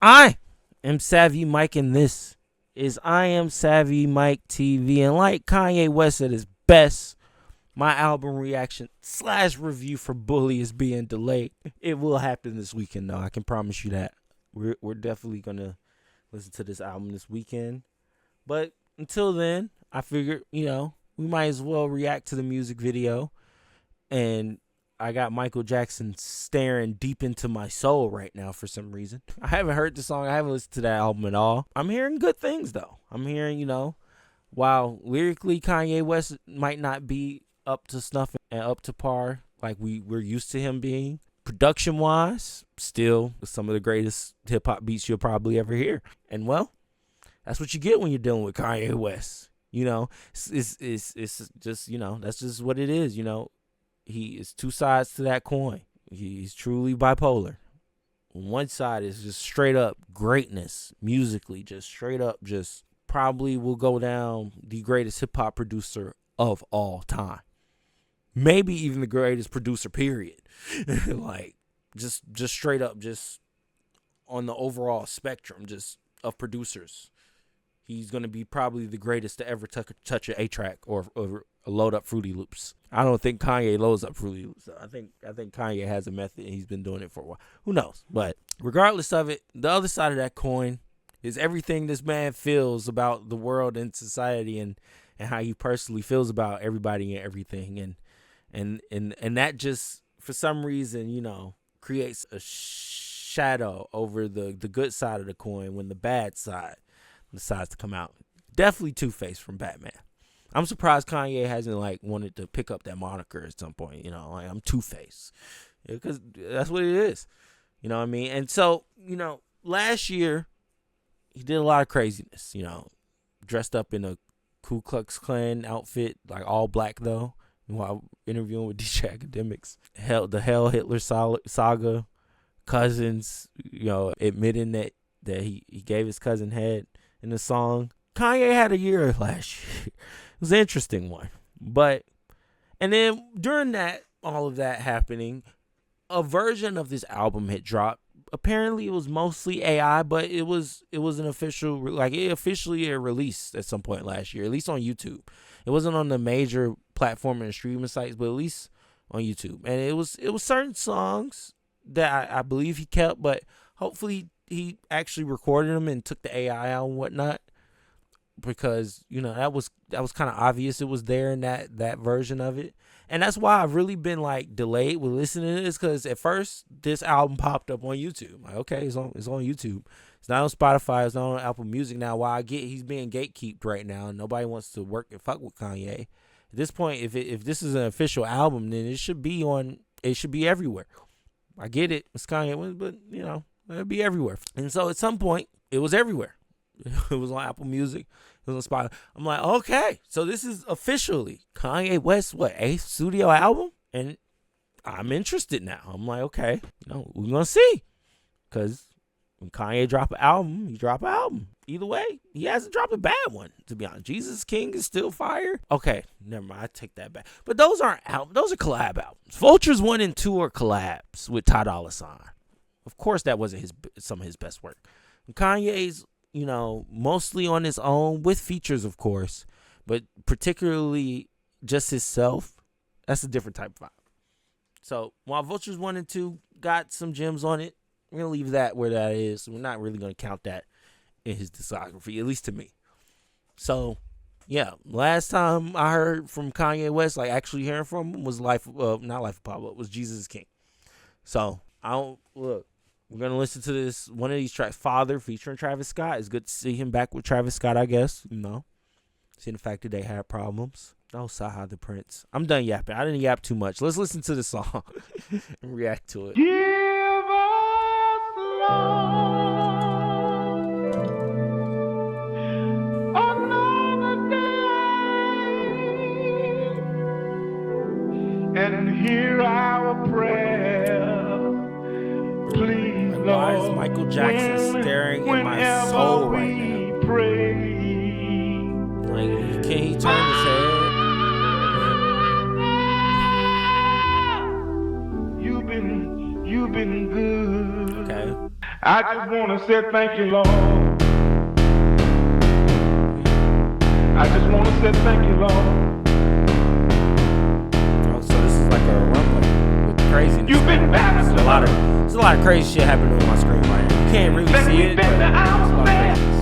I am Savvy Mike, and this is I Am Savvy Mike TV. And like Kanye West at his best, my album reaction slash review for Bully is being delayed. It will happen this weekend, though. I can promise you that. We're definitely gonna listen to this album this weekend. But until then, I figured, we might as well react to the music video. And I got Michael Jackson staring deep into my soul right now for some reason. I haven't heard the song. I haven't listened to that album at all. I'm hearing good things, though. I'm hearing, while lyrically Kanye West might not be up to snuff and up to par like we're used to him being, production-wise, still some of the greatest hip-hop beats you'll probably ever hear. And, well, that's what you get when you're dealing with Kanye West. It's just, that's just what it is, He is two sides to that coin. He's truly bipolar. One side is just straight up greatness musically, just straight up, just probably will go down the greatest hip hop producer of all time. Maybe even the greatest producer, period. Like, just straight up, just on the overall spectrum, just of producers. He's going to be probably the greatest to ever touch an A-track or load up Fruity Loops. I don't think Kanye loads up Fruity Loops. I think Kanye has a method and he's been doing it for a while. Who knows? But regardless of it, the other side of that coin is everything this man feels about the world and society and how he personally feels about everybody and everything. And that just, for some reason, creates a shadow over the good side of the coin when the bad side decides to come out. Definitely Two-Face from Batman. I'm surprised Kanye hasn't wanted to pick up that moniker at some point. I'm Two-Face, because that's what it is. You know what I mean? And so, last year he did a lot of craziness. Dressed up in a Ku Klux Klan outfit, like all black though, while interviewing with DJ Academics. The Hell Hitler saga, cousins. Admitting that he gave his cousin head in the song. Kanye had a year last year. It was an interesting one. And then during all of that happening, a version of this album had dropped. Apparently it was mostly AI, but it was an official, it officially released at some point last year, at least on YouTube. It wasn't on the major platform and streaming sites, but at least on YouTube. And it was certain songs that I believe he kept, but hopefully he actually recorded them and took the AI out and whatnot, because that was kind of obvious it was there in that version of it. And that's why I've really been delayed with listening to this, because at first this album popped up on YouTube. Okay, it's on YouTube. It's not on Spotify. It's not on Apple Music now. While I get he's being gatekeeped right now and nobody wants to work and fuck with Kanye, at this point, if this is an official album, then it should be everywhere. I get it, it's Kanye, but it'll be everywhere. And so at some point it was everywhere. It was on Apple Music. It was on Spotify. I'm like, okay, so this is officially Kanye West's 8th studio album? And I'm interested now. I'm like, okay, we're going to see. Because when Kanye drop an album, he drop an album. Either way, he hasn't dropped a bad one, to be honest. Jesus King is still fire. Okay, never mind. I take that back. But those aren't albums. Those are collab albums. Vultures 1 and 2 are collabs with Ty Dolla $ign. Of course, that wasn't some of his best work. And Kanye's, mostly on his own, with features, of course, but particularly just himself. That's a different type of vibe. So while Vultures 1 and 2 got some gems on it, we're going to leave that where that is. We're not really going to count that in his discography, at least to me. So, yeah, last time I heard from Kanye West, actually hearing from him, was not Life of Pablo, it was Jesus King. So, we're going to listen to this, one of these tracks, Father, featuring Travis Scott. It's good to see him back with Travis Scott, I guess, Seeing the fact that they had problems. Oh, Saha the Prince. I'm done yapping. I didn't yap too much. Let's listen to the song and react to it. Give us love another day and hear our prayer. Please, Lord, why is Michael Jackson staring in my soul right now? Pray. Can he turn his head? You've been good. Okay. I just want to say thank you, Lord. I just want to say thank you, Lord. Oh, so this is like a rumble with craziness. You've been better. There's a lot of crazy shit happening on my screen right now. You can't really see it, but there's a lot of craziness.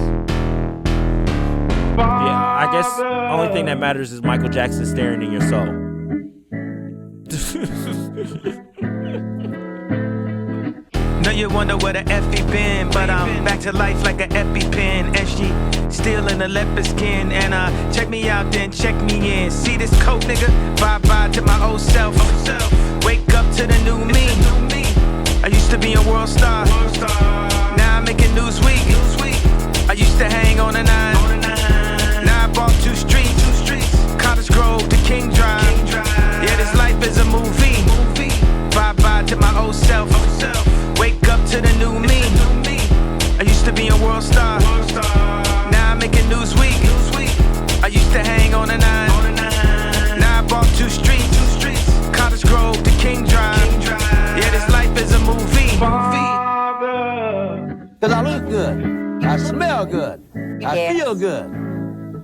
Yeah, I guess the only thing that matters is Michael Jackson staring in your soul. Know you wonder where the F he been, but I'm back to life like an EpiPen. SG still in the leopard skin, and check me out then check me in. See this coat, nigga? Bye to my old self. Wake up to the new me. I used to be a world star. Now I'm making Newsweek. I used to hang on the 9. Now I bought 2 streets. Cottage Grove to King Drive. Yeah, this life is a movie. Bye to my old self. Wake up to the new me. I used to be a world star. Now I'm making Newsweek. I used to hang on the 9. Now I bought 2 streets. Cottage Grove to King Drive. Yeah, this life is a movie. Cause I look good, I smell good, I Yes. feel good,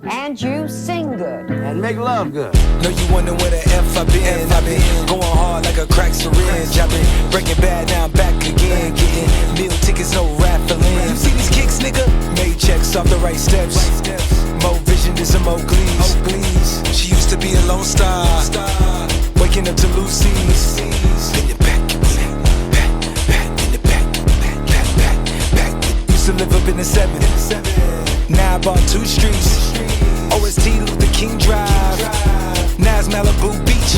And you sing good. and make love good. Know you wonder where the F I been. I been going hard like a crack syringe. I been breaking bad, now I'm back again. Getting meal tickets, no raffling. You see these kicks, nigga? Made checks off the right steps. More vision than some Oakleys. She used to be a lone star. Waking up to Lucy's. In the back, in the back. Used to live up in the 7. Now I bought 2 streets. OST Luther King Drive. Now it's Malibu Beach.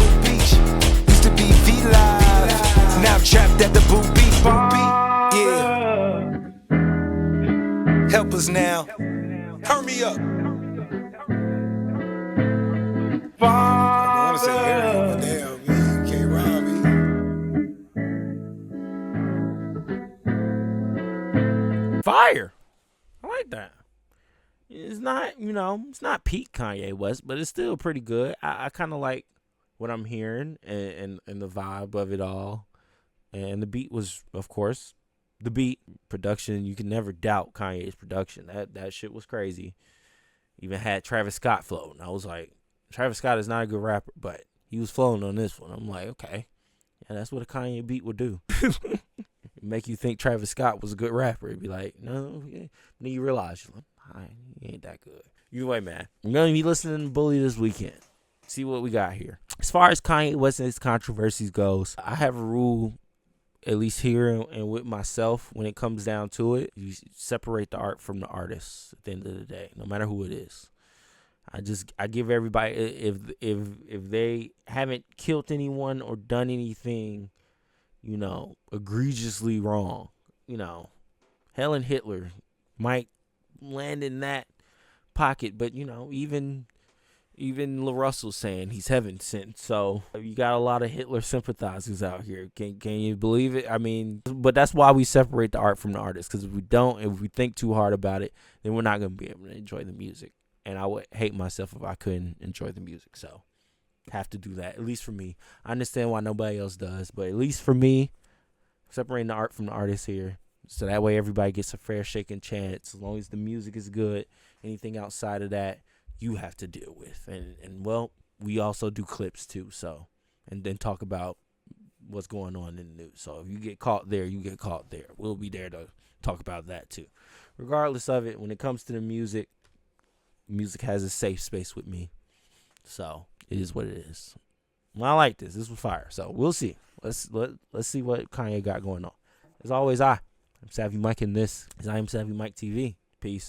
Used to be V-Live. Now I'm trapped at the Boo Beat. Yeah. Help us now. Hurry me up. I wanna say hurry up, but damn, you can't rhyme me. Fire. I like that. It's not, it's not peak Kanye West, but it's still pretty good. I kind of like what I'm hearing and the vibe of it all. And the beat was, of course, the beat. Production, you can never doubt Kanye's production. That shit was crazy. Even had Travis Scott floating. I was like, Travis Scott is not a good rapper, but he was floating on this one. I'm like, okay. Yeah, that's what a Kanye beat would do. Make you think Travis Scott was a good rapper. It'd be like, no. Yeah. Then you realize, you're like, he ain't that good. Either way, man, I'm going to be listening to Bully this weekend. See what we got here. As far as Kanye West and his controversies goes, I have a rule, at least here and with myself, when it comes down to it, you separate the art from the artist at the end of the day, no matter who it is. I give everybody, if they haven't killed anyone or done anything, egregiously wrong, Helen Hitler might land in that pocket, but even La Russell's saying he's heaven sent. So you got a lot of Hitler sympathizers out here. Can you believe it? I mean, but that's why we separate the art from the artist, because if we think too hard about it, then we're not going to be able to enjoy the music. And I would hate myself if I couldn't enjoy the music. So have to do that, at least for me. I understand why nobody else does, but at least for me, separating the art from the artist here, so that way everybody gets a fair shake and chance. As long as the music is good, anything outside of that, you have to deal with. And well, we also do clips too, so, and then talk about what's going on in the news. So if you get caught there, you get caught there. We'll be there to talk about that too. Regardless of it, when it comes to the music has a safe space with me. So it is what it is. Well, I like this. This was fire. So we'll see. Let's see what Kanye got going on. As always, I'm Savvy Mike, and this is I Am Savvy Mike TV. Peace.